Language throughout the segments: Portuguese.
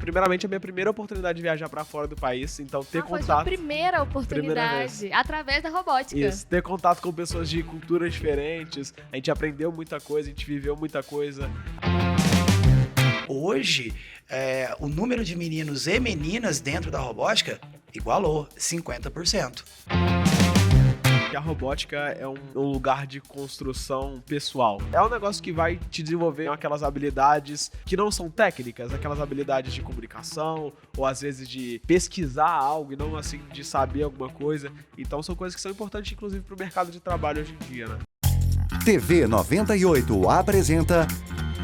primeiramente, a minha primeira oportunidade de viajar pra fora do país, então ter Foi contato... sua primeira oportunidade, através da robótica. Isso, ter contato com pessoas de culturas diferentes, a gente aprendeu muita coisa, a gente viveu muita coisa. Hoje, o número de meninos e meninas dentro da robótica igualou 50%. Que a robótica é um lugar de construção pessoal. É um negócio que vai te desenvolver aquelas habilidades que não são técnicas, aquelas habilidades de comunicação, ou às vezes de pesquisar algo e não assim de saber alguma coisa. Então são coisas que são importantes, inclusive, para o mercado de trabalho hoje em dia, né? TV 98 apresenta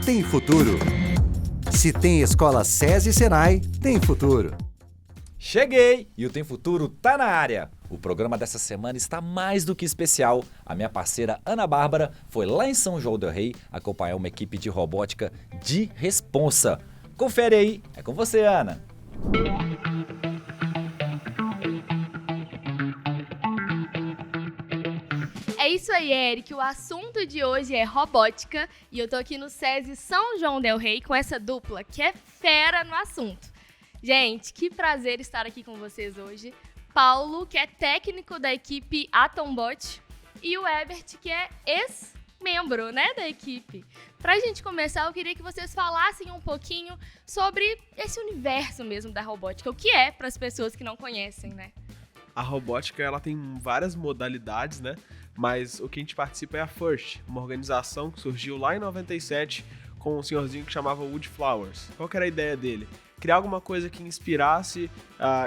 Tem Futuro. Se tem escola SESI e Senai, tem futuro. Cheguei! E o Tem Futuro tá na área! O programa dessa semana está mais do que especial. A minha parceira Ana Bárbara foi lá em São João del Rei acompanhar uma equipe de robótica de responsa. Confere aí, é com você, Ana! É isso aí, Eric. O assunto de hoje é robótica e eu tô aqui no SESI São João del Rei com essa dupla que é fera no assunto. Gente, que prazer estar aqui com vocês hoje. Paulo, que é técnico da equipe Atombot, e o Ebert, que é ex-membro, né, da equipe. Pra gente começar, eu queria que vocês falassem um pouquinho sobre esse universo mesmo da robótica, o que é para as pessoas que não conhecem, né? A robótica, ela tem várias modalidades, né? Mas o que a gente participa é a FIRST, uma organização que surgiu lá em 97 com um senhorzinho que chamava Wood Flowers. Qual que era a ideia dele? Criar alguma coisa que inspirasse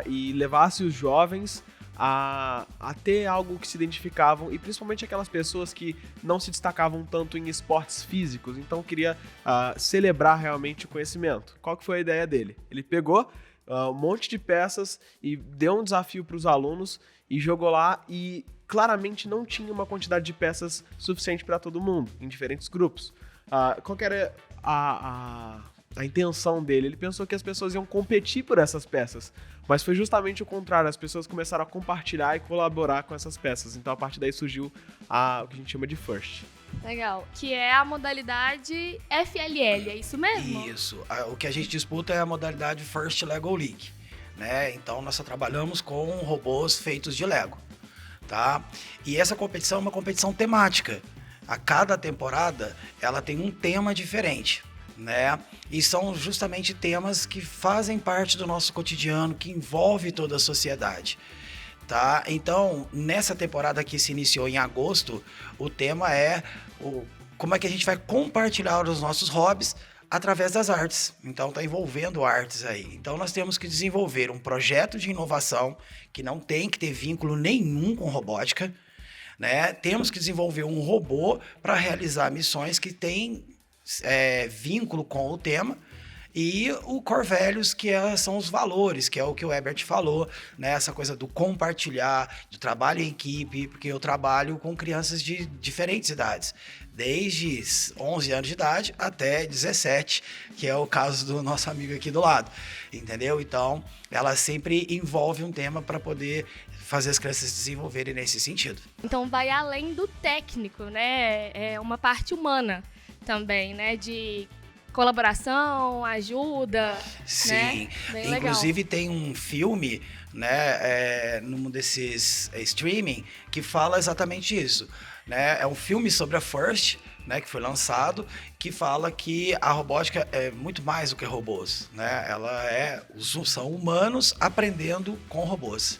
e levasse os jovens a ter algo que se identificavam, e principalmente aquelas pessoas que não se destacavam tanto em esportes físicos, então queria celebrar realmente o conhecimento. Qual que foi a ideia dele? Ele pegou um monte de peças e deu um desafio para os alunos e jogou lá, e claramente não tinha uma quantidade de peças suficiente para todo mundo, em diferentes grupos. Qual que era a intenção dele? Ele pensou que as pessoas iam competir por essas peças, mas foi justamente o contrário. As pessoas começaram a compartilhar e colaborar com essas peças. Então, a partir daí surgiu o que a gente chama de FIRST. Legal. Que é a modalidade FLL, é isso mesmo? Isso. O que a gente disputa é a modalidade First Lego League, né? Então, nós só trabalhamos com robôs feitos de Lego, tá? E essa competição é uma competição temática. A cada temporada, ela tem um tema diferente, né? E são justamente temas que fazem parte do nosso cotidiano, que envolve toda a sociedade, tá? Então, nessa temporada que se iniciou em agosto, o tema é como é que a gente vai compartilhar os nossos hobbies através das artes. Então, está envolvendo artes aí. Então, nós temos que desenvolver um projeto de inovação que não tem que ter vínculo nenhum com robótica, né? Temos que desenvolver um robô para realizar missões que têm vínculo com o tema, e o core values, que são os valores, que é o que o Ebert falou, né? Essa coisa do compartilhar, do trabalho em equipe, porque eu trabalho com crianças de diferentes idades, desde 11 anos de idade até 17, que é o caso do nosso amigo aqui do lado, entendeu? Então, ela sempre envolve um tema para poder fazer as crianças se desenvolverem nesse sentido. Então vai além do técnico, né? É uma parte humana também, né? De colaboração, ajuda. Sim, né? Inclusive legal. Tem um filme, né, num desses streaming, que fala exatamente isso, né? É um filme sobre a FIRST, né, que foi lançado, que fala que a robótica é muito mais do que robôs, né? São humanos aprendendo com robôs.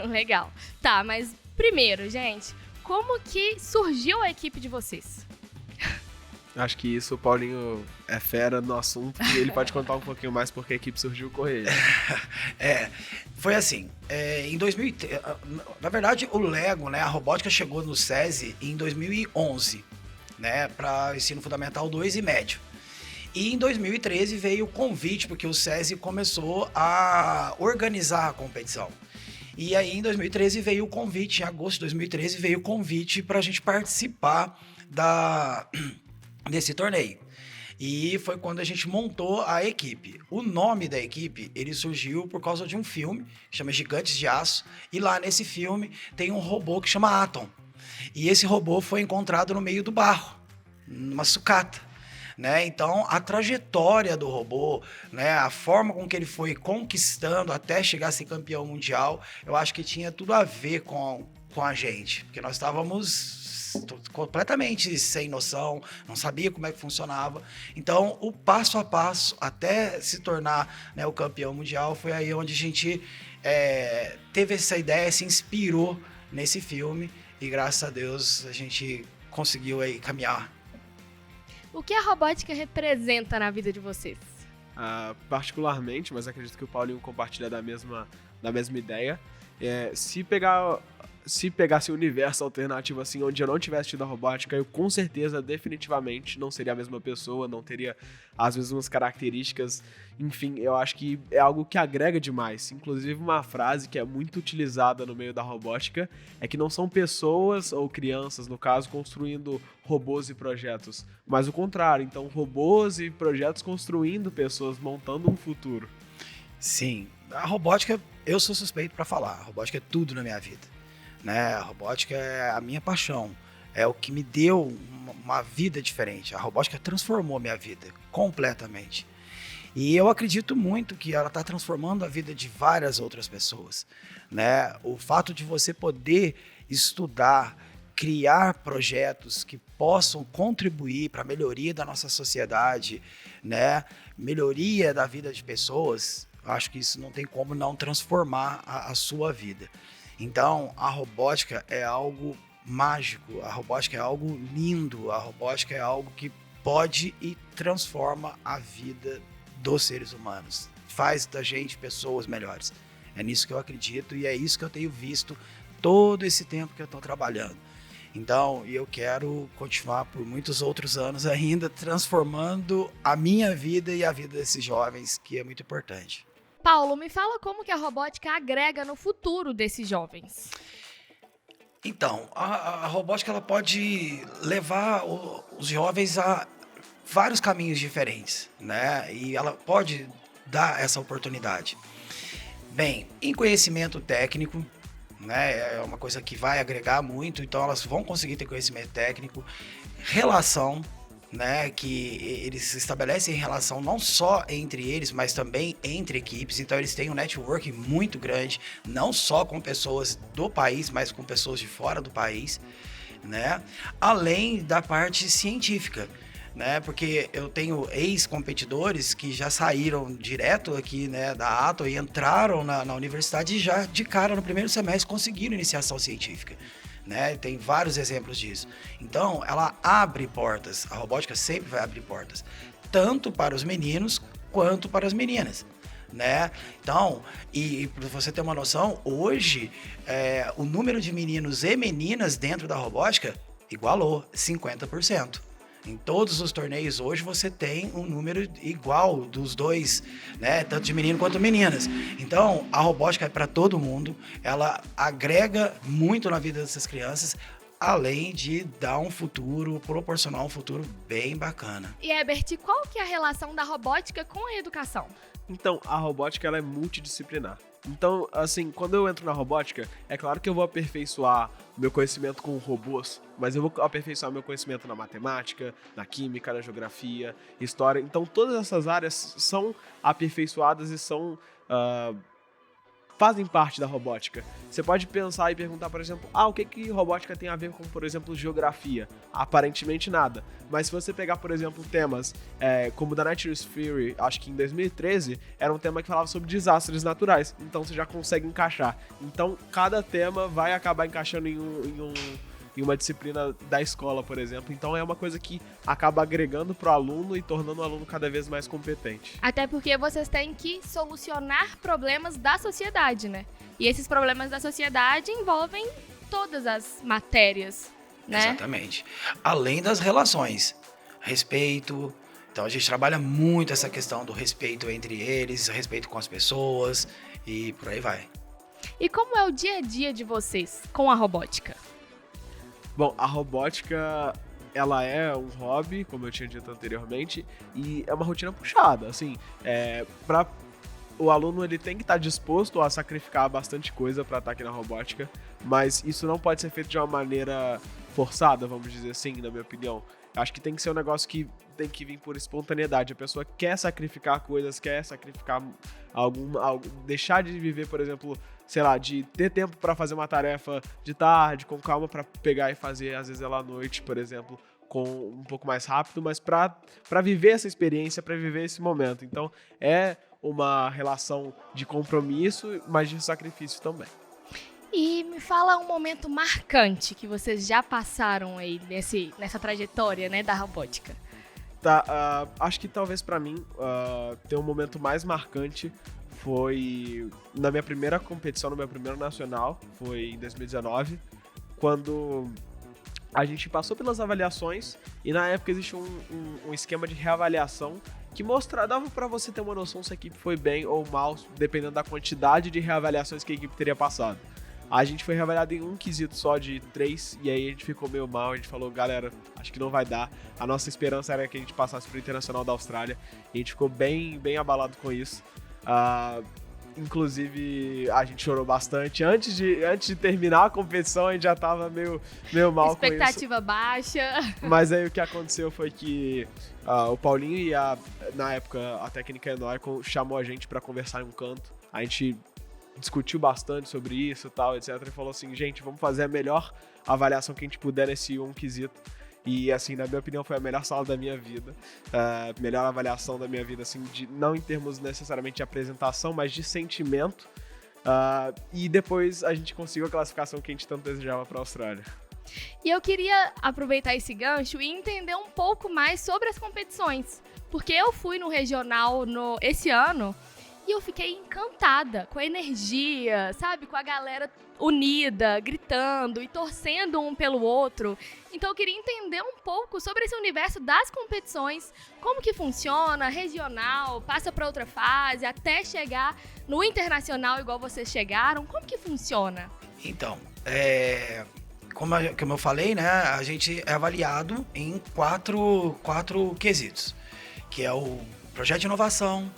Legal. Tá, mas primeiro, gente, como que surgiu a equipe de vocês? Acho que isso o Paulinho é fera no assunto, e ele pode contar um pouquinho mais porque a equipe surgiu com ele. Foi assim, em 2003, na verdade o Lego, né, a robótica chegou no SESI em 2011, né, para ensino fundamental 2 e médio. E em 2013 veio o convite, porque o SESI começou a organizar a competição. E aí em 2013 veio o convite, em agosto de 2013 veio o convite para a gente participar desse torneio. E foi quando a gente montou a equipe. O nome da equipe, ele surgiu por causa de um filme que chama Gigantes de Aço. E lá nesse filme tem um robô que chama Atom. E esse robô foi encontrado no meio do barro, numa sucata, né? Então, a trajetória do robô, né? A forma com que ele foi conquistando até chegar a ser campeão mundial, eu acho que tinha tudo a ver com a gente, porque nós estávamos completamente sem noção, não sabia como é que funcionava. Então, o passo a passo até se tornar, né, o campeão mundial foi aí onde a gente teve essa ideia, se inspirou nesse filme e graças a Deus a gente conseguiu aí caminhar. O que a robótica representa na vida de vocês? Particularmente, mas acredito que o Paulinho compartilha da mesma ideia. Se pegasse um universo alternativo assim, onde eu não tivesse tido a robótica, eu com certeza, definitivamente, não seria a mesma pessoa, não teria as mesmas características. Enfim, eu acho que é algo que agrega demais. Inclusive, uma frase que é muito utilizada no meio da robótica é que não são pessoas, ou crianças, no caso, construindo robôs e projetos, mas o contrário. Então, robôs e projetos construindo pessoas, montando um futuro. Sim, a robótica, eu sou suspeito para falar. A robótica é tudo na minha vida. Né? A robótica é a minha paixão, é o que me deu uma vida diferente. A robótica transformou minha vida completamente. E eu acredito muito que ela está transformando a vida de várias outras pessoas. Né? O fato de você poder estudar, criar projetos que possam contribuir para a melhoria da nossa sociedade, né? Melhoria da vida de pessoas, acho que isso não tem como não transformar a sua vida. Então, a robótica é algo mágico, a robótica é algo lindo, a robótica é algo que pode e transforma a vida dos seres humanos. Faz da gente pessoas melhores. É nisso que eu acredito e é isso que eu tenho visto todo esse tempo que eu estou trabalhando. Então, eu quero continuar por muitos outros anos ainda transformando a minha vida e a vida desses jovens, que é muito importante. Paulo, me fala como que a robótica agrega no futuro desses jovens. Então, a robótica ela pode levar os jovens a vários caminhos diferentes, né? E ela pode dar essa oportunidade. Bem, em conhecimento técnico, né? É uma coisa que vai agregar muito, então elas vão conseguir ter conhecimento técnico, relação, né, que eles estabelecem relação não só entre eles, mas também entre equipes. Então eles têm um network muito grande, não só com pessoas do país, mas com pessoas de fora do país, né? Além da parte científica, né? Porque eu tenho ex-competidores que já saíram direto aqui, né, da Ato e entraram na universidade e já de cara no primeiro semestre conseguiram iniciação científica. Né? Tem vários exemplos disso. Então, ela abre portas. A robótica sempre vai abrir portas, tanto para os meninos quanto para as meninas, né? Então, e para você ter uma noção, hoje o número de meninos e meninas dentro da robótica igualou 50%. Em todos os torneios hoje você tem um número igual dos dois, né? Tanto de menino quanto meninas. Então, a robótica é para todo mundo, ela agrega muito na vida dessas crianças, além de dar um futuro, proporcionar um futuro bem bacana. E Herbert, qual que é a relação da robótica com a educação? Então, a robótica ela é multidisciplinar. Então, assim, quando eu entro na robótica, é claro que eu vou aperfeiçoar meu conhecimento com robôs, mas eu vou aperfeiçoar meu conhecimento na matemática, na química, na geografia, história. Então, todas essas áreas são aperfeiçoadas e fazem parte da robótica. Você pode pensar e perguntar, por exemplo, o que robótica tem a ver com, por exemplo, geografia? Aparentemente nada. Mas se você pegar, por exemplo, temas como da Nature's Theory, acho que em 2013, era um tema que falava sobre desastres naturais. Então você já consegue encaixar. Então cada tema vai acabar encaixando em uma disciplina da escola, por exemplo. Então é uma coisa que acaba agregando pro aluno e tornando o aluno cada vez mais competente. Até porque vocês têm que solucionar problemas da sociedade, né? E esses problemas da sociedade envolvem todas as matérias, né? Exatamente. Além das relações, respeito. Então a gente trabalha muito essa questão do respeito entre eles, respeito com as pessoas e por aí vai. E como é o dia a dia de vocês com a robótica? Bom, a robótica, ela é um hobby, como eu tinha dito anteriormente, e é uma rotina puxada, assim, o aluno ele tem que estar disposto a sacrificar bastante coisa para estar aqui na robótica, mas isso não pode ser feito de uma maneira forçada, vamos dizer assim, na minha opinião. Acho que tem que ser um negócio que tem que vir por espontaneidade. A pessoa quer sacrificar coisas, quer sacrificar deixar de viver, por exemplo, sei lá, de ter tempo pra fazer uma tarefa de tarde, com calma pra pegar e fazer, às vezes ela à noite, por exemplo, com um pouco mais rápido, mas pra viver essa experiência, pra viver esse momento. Então, é uma relação de compromisso, mas de sacrifício também. E me fala um momento marcante que vocês já passaram aí nessa trajetória, né, da robótica. Tá, acho que talvez pra mim ter um momento mais marcante foi na minha primeira competição, no meu primeiro nacional, foi em 2019, quando a gente passou pelas avaliações e na época existia um esquema de reavaliação que dava pra você ter uma noção se a equipe foi bem ou mal, dependendo da quantidade de reavaliações que a equipe teria passado. A gente foi reavaliado em um quesito só de 3, e aí a gente ficou meio mal, a gente falou, galera, acho que não vai dar. A nossa esperança era que a gente passasse pro Internacional da Austrália, e a gente ficou bem, bem abalado com isso. Inclusive, a gente chorou bastante. Antes de terminar a competição, a gente já tava meio mal com isso. Expectativa baixa. Mas aí o que aconteceu foi que o Paulinho e na época, a técnica Enoi chamou a gente pra conversar em um canto. A gente discutiu bastante sobre isso e tal, etc. E falou assim, gente, vamos fazer a melhor avaliação que a gente puder nesse quesito. E, assim, na minha opinião, foi a melhor sala da minha vida. Melhor avaliação da minha vida, assim, não em termos necessariamente de apresentação, mas de sentimento. E depois a gente conseguiu a classificação que a gente tanto desejava para a Austrália. E eu queria aproveitar esse gancho e entender um pouco mais sobre as competições. Porque eu fui no regional esse ano e eu fiquei encantada com a energia, sabe? Com a galera unida, gritando e torcendo um pelo outro. Então eu queria entender um pouco sobre esse universo das competições, como que funciona, regional, passa para outra fase, até chegar no internacional igual vocês chegaram. Como que funciona? Então, como eu falei, né, a gente é avaliado em quatro quesitos, que é o projeto de inovação,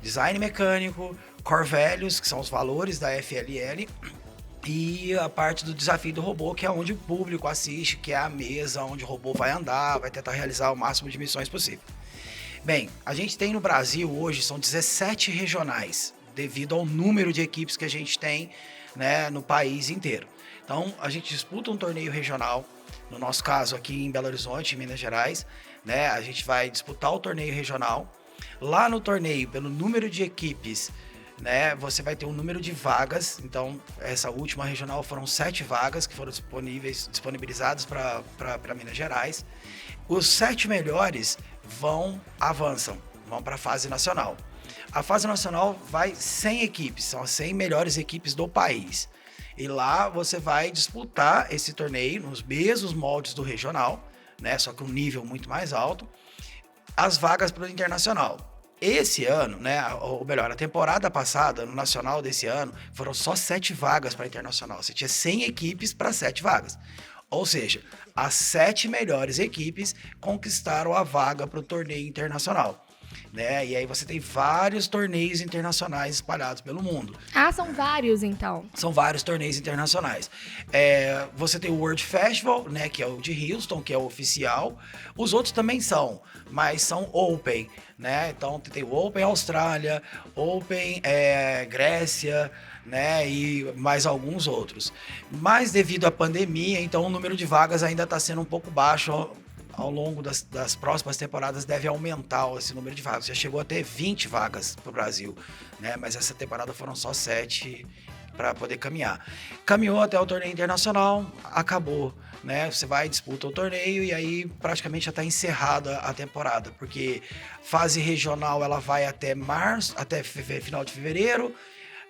design mecânico, core values, que são os valores da FLL, e a parte do desafio do robô, que é onde o público assiste, que é a mesa onde o robô vai andar, vai tentar realizar o máximo de missões possível. Bem, a gente tem no Brasil hoje, são 17 regionais, devido ao número de equipes que a gente tem, né, no país inteiro. Então, a gente disputa um torneio regional, no nosso caso aqui em Belo Horizonte, em Minas Gerais, né, a gente vai disputar o torneio regional. Lá no torneio, pelo número de equipes, né, você vai ter um número de vagas. Então, essa última regional foram 7 vagas que foram disponibilizadas para Minas Gerais. Os 7 melhores avançam, vão para a fase nacional. A fase nacional vai 100 equipes, são as 100 melhores equipes do país. E lá você vai disputar esse torneio nos mesmos moldes do regional, né, só que um nível muito mais alto. As vagas para o internacional. Esse ano, né, ou melhor, a temporada passada, no nacional desse ano, foram só 7 vagas para internacional. Você tinha 100 equipes para 7 vagas. Ou seja, as 7 melhores equipes conquistaram a vaga para o torneio internacional. Né? E aí você tem vários torneios internacionais espalhados pelo mundo. Ah, são vários então. São vários torneios internacionais. Você tem o World Festival, né, que é o de Houston, que é o oficial. Os outros também são, mas são Open, né? Então tem o Open Austrália, Open Grécia, né, e mais alguns outros. Mas devido à pandemia, então o número de vagas ainda está sendo um pouco baixo. Ao longo das próximas temporadas deve aumentar esse número de vagas. Já chegou a ter 20 vagas para o Brasil, né? Mas essa temporada foram só 7 para poder caminhar. Caminhou até o torneio internacional, acabou, né? Você vai, disputa o torneio e aí praticamente já está encerrada a temporada, porque fase regional ela vai até março, até final de fevereiro,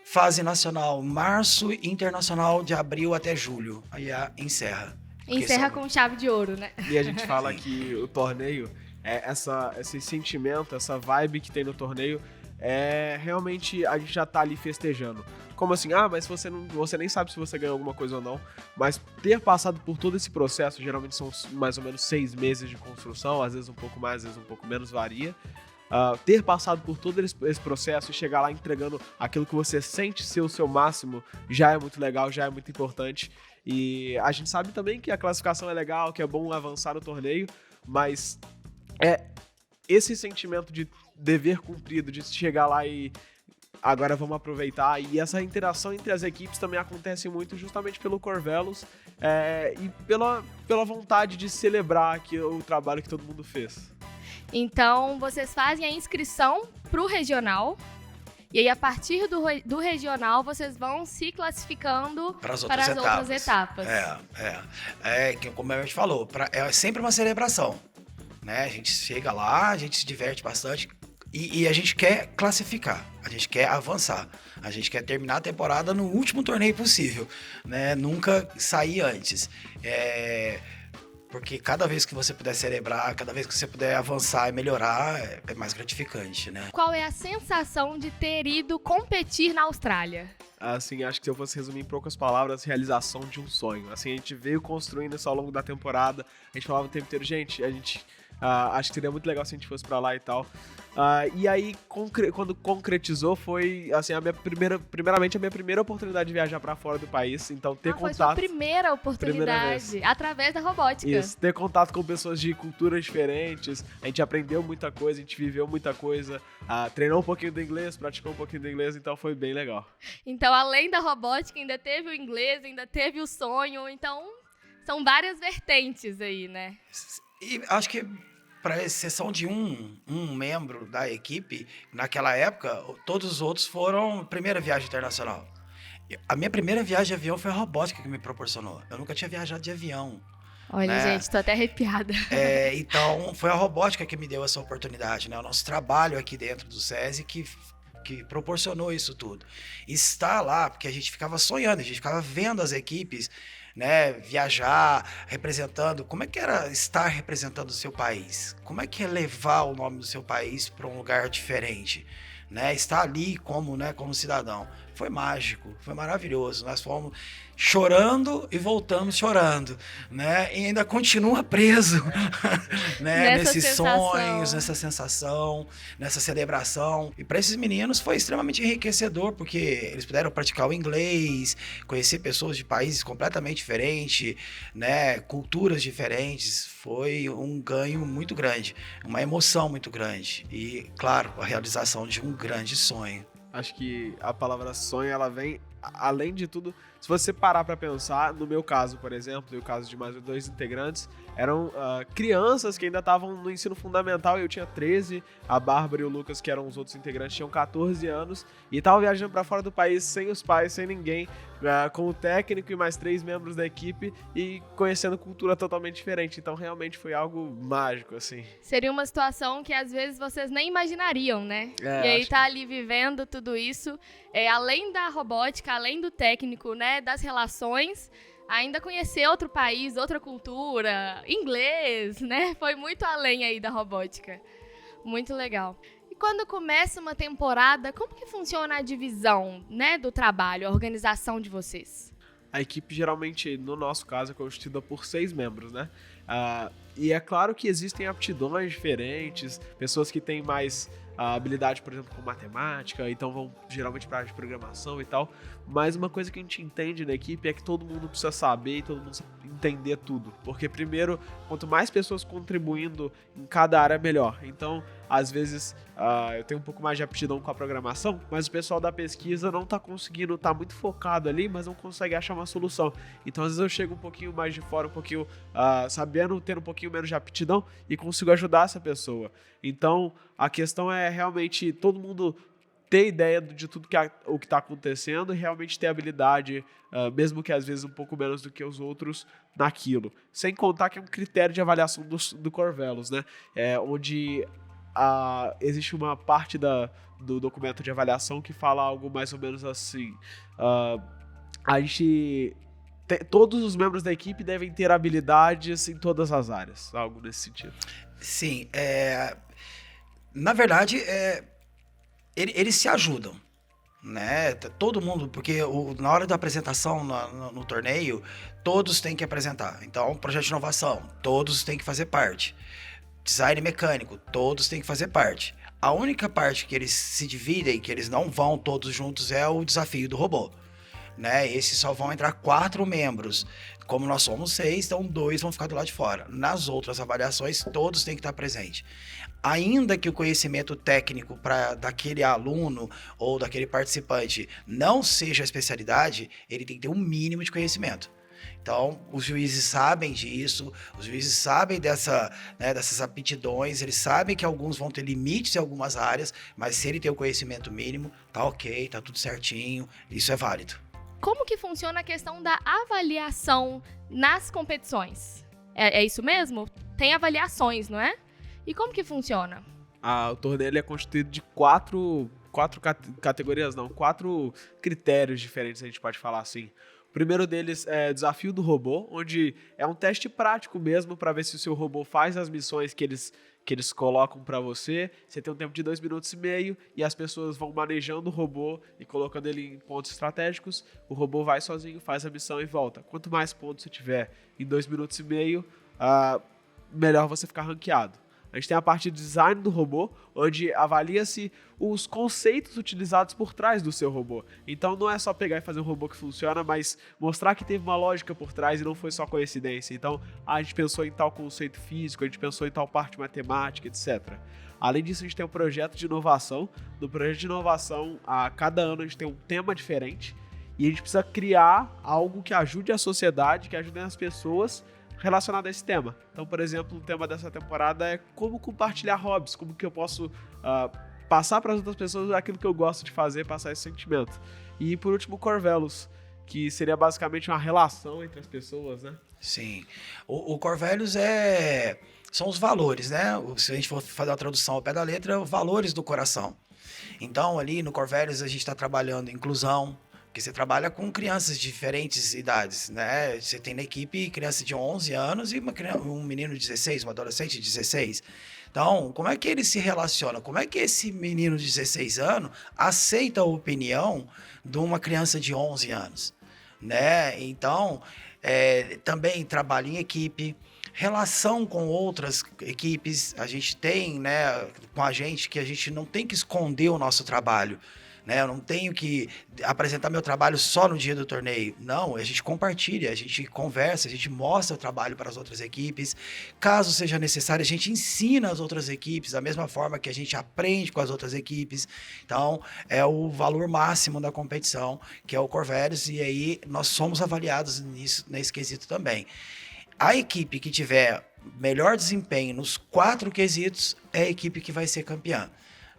fase nacional internacional de abril até julho, aí encerra. Encerra com chave de ouro, né? E a gente fala que o torneio, esse sentimento, essa vibe que tem no torneio, realmente a gente já tá ali festejando. Como assim? Mas você nem sabe se você ganhou alguma coisa ou não, mas ter passado por todo esse processo, geralmente são mais ou menos 6 meses de construção, às vezes um pouco mais, às vezes um pouco menos, varia. Ter passado por todo esse processo e chegar lá entregando aquilo que você sente ser o seu máximo já é muito legal, já é muito importante. E a gente sabe também que a classificação é legal, que é bom avançar no torneio, mas esse sentimento de dever cumprido, de chegar lá e agora vamos aproveitar, e essa interação entre as equipes também acontece muito justamente pelo Corvelos e pela vontade de celebrar o trabalho que todo mundo fez. Então, vocês fazem a inscrição pro regional, e aí a partir do regional vocês vão se classificando para as outras etapas. Como a gente falou, é sempre uma celebração, né? A gente chega lá, a gente se diverte bastante e a gente quer classificar, a gente quer avançar, a gente quer terminar a temporada no último torneio possível, né? Nunca sair antes. Porque cada vez que você puder celebrar, cada vez que você puder avançar e melhorar, é mais gratificante, né? Qual é a sensação de ter ido competir na Austrália? Assim, acho que se eu fosse resumir em poucas palavras, realização de um sonho. Assim, a gente veio construindo isso ao longo da temporada, a gente falava o tempo inteiro, gente, acho que seria muito legal se a gente fosse pra lá e tal. E aí, quando concretizou, foi, assim, primeiramente a minha primeira oportunidade de viajar pra fora do país. Então, ter contato... Foi sua primeira oportunidade, através da robótica. Isso, ter contato com pessoas de culturas diferentes. A gente aprendeu muita coisa, a gente viveu muita coisa. Treinou um pouquinho do inglês, praticou um pouquinho do inglês, então foi bem legal. Então, além da robótica, ainda teve o inglês, ainda teve o sonho. Então, são várias vertentes aí, né? E acho que, para exceção de um membro da equipe, naquela época, todos os outros foram primeira viagem internacional. A minha primeira viagem de avião foi a robótica que me proporcionou. Eu nunca tinha viajado de avião. Olha, né? gente, tô até arrepiada. Então, foi a robótica que me deu essa oportunidade, né? O nosso trabalho aqui dentro do SESI que proporcionou isso tudo. Estar lá, porque a gente ficava sonhando, a gente ficava vendo as equipes, né, viajar, representando. Como é que era estar representando o seu país? Como é que é levar o nome do seu país para um lugar diferente? Né? Estar ali como cidadão. Foi mágico, foi maravilhoso. Nós fomos chorando e voltamos chorando, né? E ainda continua preso, né? Nesses sonhos, nessa sensação, nessa celebração. E para esses meninos foi extremamente enriquecedor, porque eles puderam praticar o inglês, conhecer pessoas de países completamente diferentes, né? Culturas diferentes. Foi um ganho muito grande, uma emoção muito grande e, claro, a realização de um grande sonho. Acho que a palavra sonho, ela vem, além de tudo, se você parar pra pensar, no meu caso, por exemplo, e o caso de mais 2 integrantes, eram crianças que ainda estavam no ensino fundamental, eu tinha 13, a Bárbara e o Lucas, que eram os outros integrantes, tinham 14 anos, e estavam viajando pra fora do país, sem os pais, sem ninguém, com o técnico e mais 3 membros da equipe, e conhecendo cultura totalmente diferente, então realmente foi algo mágico, assim. Seria uma situação que às vezes vocês nem imaginariam, né? E aí tá ali vivendo tudo isso, além da robótica, além do técnico, né, das relações, ainda conhecer outro país, outra cultura, inglês, né? Foi muito além aí da robótica. Muito legal. E quando começa uma temporada, como que funciona a divisão, né, do trabalho, a organização de vocês? A equipe geralmente, no nosso caso, é constituída por 6 membros, né? E é claro que existem aptidões diferentes, pessoas que têm mais habilidade, por exemplo, com matemática, então vão geralmente para a área de programação e tal, mas uma coisa que a gente entende na equipe é que todo mundo precisa saber e todo mundo precisa entender tudo, porque primeiro, quanto mais pessoas contribuindo em cada área, melhor. Então, às vezes, eu tenho um pouco mais de aptidão com a programação, mas o pessoal da pesquisa não tá conseguindo, tá muito focado ali, mas não consegue achar uma solução. Então, às vezes eu chego um pouquinho mais de fora, um pouquinho sabendo, tendo um pouquinho menos de aptidão e consigo ajudar essa pessoa. Então, a questão é realmente todo mundo ter ideia de tudo o que está acontecendo e realmente ter habilidade, mesmo que às vezes um pouco menos do que os outros, naquilo. Sem contar que é um critério de avaliação do Corvelos, né? Onde existe uma parte do documento de avaliação que fala algo mais ou menos assim. Todos os membros da equipe devem ter habilidades em todas as áreas, algo nesse sentido. Sim, na verdade, eles se ajudam, né? Todo mundo, porque na hora da apresentação no torneio, todos têm que apresentar. Então, projeto de inovação, todos têm que fazer parte. Design mecânico, todos têm que fazer parte. A única parte que eles se dividem, que eles não vão todos juntos, é o desafio do robô. né? Esses só vão entrar 4 membros. Como nós somos 6, então 2 vão ficar do lado de fora. Nas outras avaliações, todos têm que estar presentes. Ainda que o conhecimento técnico daquele aluno ou daquele participante não seja a especialidade, ele tem que ter um mínimo de conhecimento. Então, os juízes sabem disso, os juízes sabem dessas aptidões, eles sabem que alguns vão ter limites em algumas áreas, mas se ele tem o conhecimento mínimo, tá ok, tá tudo certinho, isso é válido. Como que funciona a questão da avaliação nas competições? É isso mesmo? Tem avaliações, não é? E como que funciona? O torneio ele é constituído de 4 categorias, não, 4 critérios diferentes, a gente pode falar assim. O primeiro deles é desafio do robô, onde é um teste prático mesmo para ver se o seu robô faz as missões que eles colocam para você. Você tem um tempo de 2 minutos e meio e as pessoas vão manejando o robô e colocando ele em pontos estratégicos. O robô vai sozinho, faz a missão e volta. Quanto mais pontos você tiver em 2 minutos e meio, melhor você ficar ranqueado. A gente tem a parte de design do robô, onde avalia-se os conceitos utilizados por trás do seu robô. Então não é só pegar e fazer um robô que funciona, mas mostrar que teve uma lógica por trás e não foi só coincidência. Então a gente pensou em tal conceito físico, a gente pensou em tal parte matemática, etc. Além disso, a gente tem um projeto de inovação. No projeto de inovação, a cada ano a gente tem um tema diferente e a gente precisa criar algo que ajude a sociedade, que ajude as pessoas relacionado a esse tema. Então, por exemplo, o tema dessa temporada é como compartilhar hobbies, como que eu posso passar para as outras pessoas aquilo que eu gosto de fazer, passar esse sentimento. E por último, Corvelos, que seria basicamente uma relação entre as pessoas, né? Sim. O Corvelos são os valores, né? Se a gente for fazer a tradução ao pé da letra, os valores do coração. Então, ali no Corvelos, a gente está trabalhando inclusão, porque você trabalha com crianças de diferentes idades, né? Você tem na equipe criança de 11 anos e um menino de 16, um adolescente de 16. Então, como é que ele se relaciona? Como é que esse menino de 16 anos aceita a opinião de uma criança de 11 anos? Né? Então, também trabalho em equipe, relação com outras equipes. A gente tem, né, com a gente, que a gente não tem que esconder o nosso trabalho. Eu não tenho que apresentar meu trabalho só no dia do torneio. Não, a gente compartilha, a gente conversa, a gente mostra o trabalho para as outras equipes. Caso seja necessário, a gente ensina as outras equipes da mesma forma que a gente aprende com as outras equipes. Então, é o valor máximo da competição, que é o Corvelos, e aí nós somos avaliados nesse quesito também. A equipe que tiver melhor desempenho nos 4 quesitos é a equipe que vai ser campeã.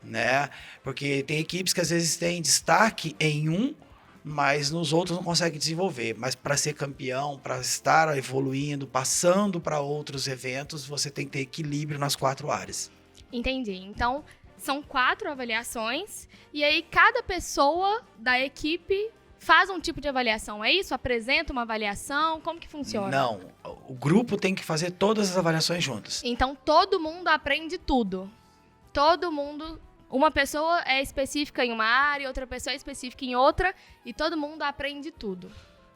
Né? Porque tem equipes que às vezes têm destaque em um, mas nos outros não conseguem desenvolver. Mas para ser campeão, para estar evoluindo, passando para outros eventos, você tem que ter equilíbrio nas 4 áreas. Entendi. Então, são 4 avaliações e aí cada pessoa da equipe faz um tipo de avaliação, é isso? Apresenta uma avaliação? Como que funciona? Não, o grupo tem que fazer todas as avaliações juntas. Então, todo mundo aprende tudo. Todo mundo... Uma pessoa é específica em uma área, outra pessoa é específica em outra, e todo mundo aprende tudo.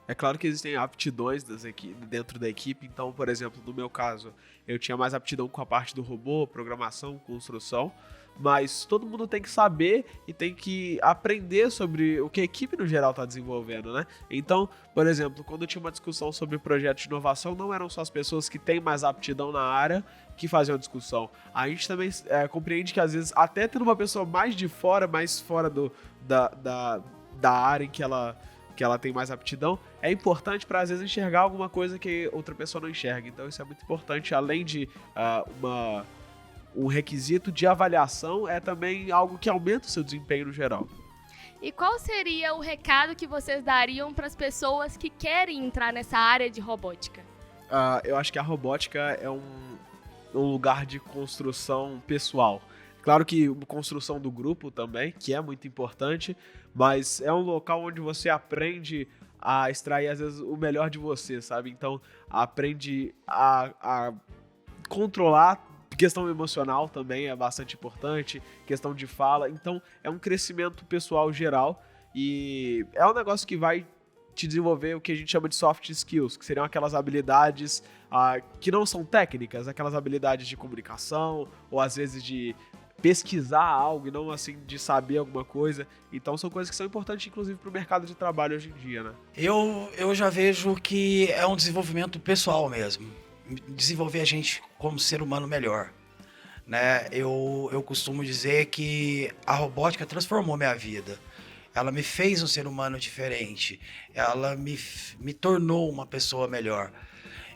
É claro que existem aptidões dentro da equipe, então, por exemplo, no meu caso, eu tinha mais aptidão com a parte do robô, programação, construção, mas todo mundo tem que saber e tem que aprender sobre o que a equipe no geral está desenvolvendo, né? Então, por exemplo, quando eu tinha uma discussão sobre projetos de inovação, não eram só as pessoas que têm mais aptidão na área que faziam a discussão. A gente também compreende que, às vezes, até tendo uma pessoa mais fora da área em que ela tem mais aptidão, é importante para, às vezes, enxergar alguma coisa que outra pessoa não enxerga. Então, isso é muito importante, além de um requisito de avaliação, é também algo que aumenta o seu desempenho no geral. E qual seria o recado que vocês dariam para as pessoas que querem entrar nessa área de robótica? Eu acho que a robótica é um lugar de construção pessoal. Claro que uma construção do grupo também, que é muito importante, mas é um local onde você aprende a extrair, às vezes, o melhor de você, sabe? Então, aprende a controlar. Questão emocional também é bastante importante, questão de fala. Então, é um crescimento pessoal geral e é um negócio que vai te desenvolver o que a gente chama de soft skills, que seriam aquelas habilidades que não são técnicas, aquelas habilidades de comunicação ou às vezes de pesquisar algo e não assim de saber alguma coisa. Então são coisas que são importantes, inclusive, para o mercado de trabalho hoje em dia, né? Eu já vejo que é um desenvolvimento pessoal mesmo. Desenvolver a gente como ser humano melhor. Né? Eu costumo dizer que a robótica transformou minha vida. Ela me fez um ser humano diferente. Ela me tornou uma pessoa melhor.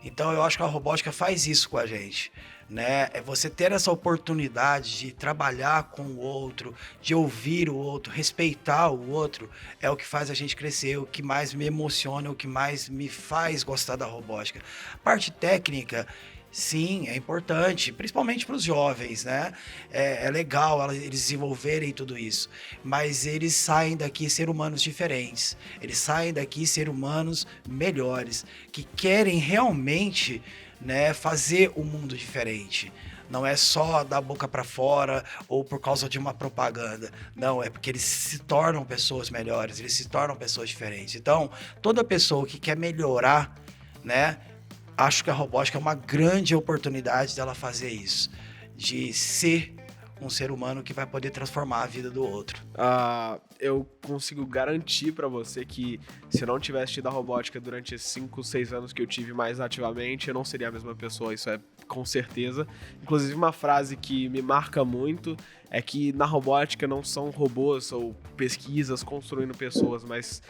Então eu acho que a robótica faz isso com a gente. Né? É você ter essa oportunidade de trabalhar com o outro, de ouvir o outro, respeitar o outro, é o que faz a gente crescer, o que mais me emociona, o que mais me faz gostar da robótica. A parte técnica, sim, é importante, principalmente para os jovens, né? É legal eles desenvolverem tudo isso, mas eles saem daqui ser humanos diferentes, eles saem daqui ser humanos melhores, que querem realmente, né, fazer o mundo diferente. Não é só da boca para fora ou por causa de uma propaganda. Não, é porque eles se tornam pessoas melhores, eles se tornam pessoas diferentes. Então, toda pessoa que quer melhorar, né, acho que a robótica é uma grande oportunidade dela fazer isso, de ser um ser humano que vai poder transformar a vida do outro. Eu consigo garantir pra você que se eu não tivesse tido a robótica durante esses 5, 6 anos que eu tive mais ativamente, eu não seria a mesma pessoa, isso é com certeza. Inclusive, uma frase que me marca muito é que na robótica não são robôs ou pesquisas construindo pessoas, mas...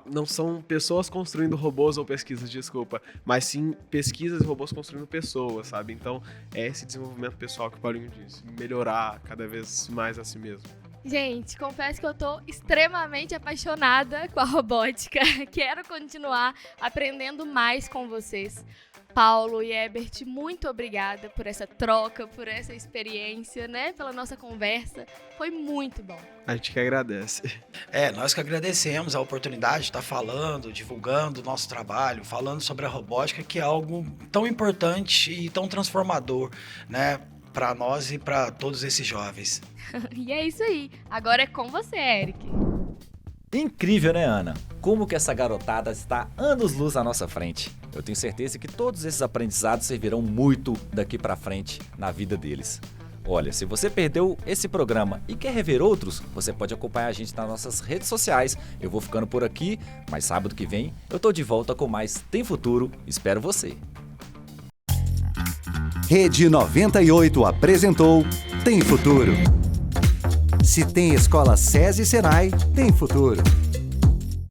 não são pessoas construindo robôs ou pesquisas, desculpa, mas sim pesquisas e robôs construindo pessoas, sabe? Então é esse desenvolvimento pessoal que o Paulinho disse, melhorar cada vez mais a si mesmo. Gente, confesso que eu tô extremamente apaixonada com a robótica. Quero continuar aprendendo mais com vocês. Paulo e Herbert, muito obrigada por essa troca, por essa experiência, né? Pela nossa conversa. Foi muito bom. A gente que agradece. Nós que agradecemos a oportunidade de estar falando, divulgando o nosso trabalho, falando sobre a robótica, que é algo tão importante e tão transformador, né? Para nós e para todos esses jovens. E é isso aí. Agora é com você, Eric. Incrível, né, Ana? Como que essa garotada está anos-luz à nossa frente. Eu tenho certeza que todos esses aprendizados servirão muito daqui pra frente na vida deles. Olha, se você perdeu esse programa e quer rever outros, você pode acompanhar a gente nas nossas redes sociais. Eu vou ficando por aqui, mas sábado que vem eu tô de volta com mais Tem Futuro. Espero você. Rede 98 apresentou Tem Futuro. Se tem escola SESI e Senai, tem futuro.